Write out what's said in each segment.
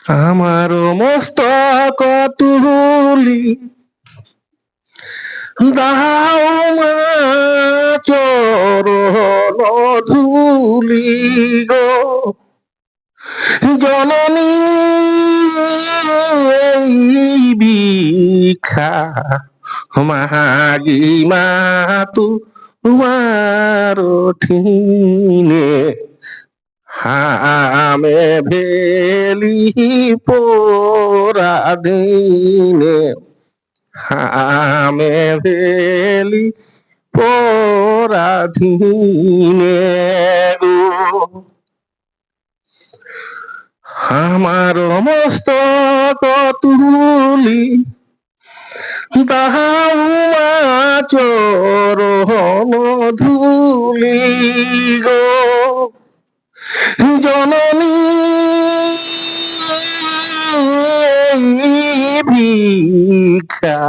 আমার মস্তক তুলি দাও মা চরণ ধুলি গো জননী এই ভিক্ষা মাগি মা তোমার ঠিনে হামে ভেলি পরাধীনে হামে ভেলি পরাধীনে গো আমার মস্তক তুলি দাও মা চরণ ধুলি গো জননী ভিক্ষা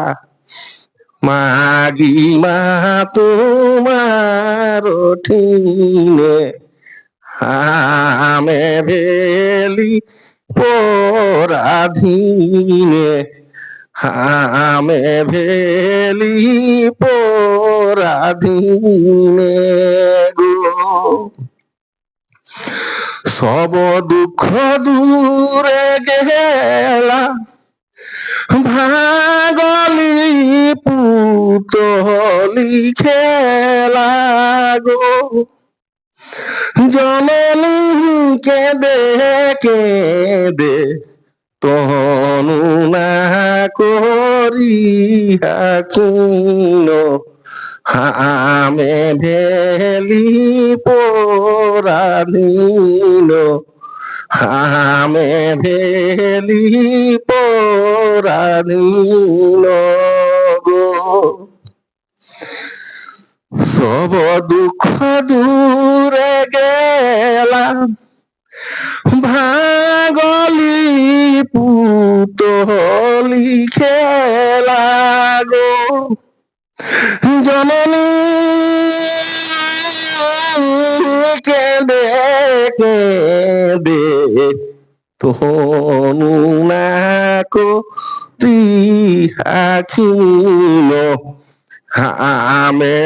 মাগি মা তোমার ঠিনে হামে ভেলি পরাধীনে হামে ভেলি পরাধীনে গো সব দুঃখ দূরে গেলা ভাগলি পুতলি খেলা গো জননী কেঁদে কেঁদে তনু না করিয়া কিন হামে ভেলি পরাধীন হামে ভেলি পরাধীন গো সব দুঃখ দূরে গেলা ভাগলি পুতলি খেলা গো জননী কেঁদে কেঁদে তনু না করিয়াখিন হামে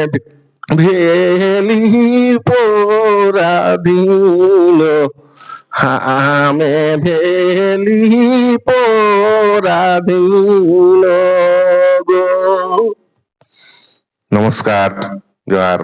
ভেলি পরাধীন হামে ভেলি পরাধীন গো। নমস্কার, জোহার।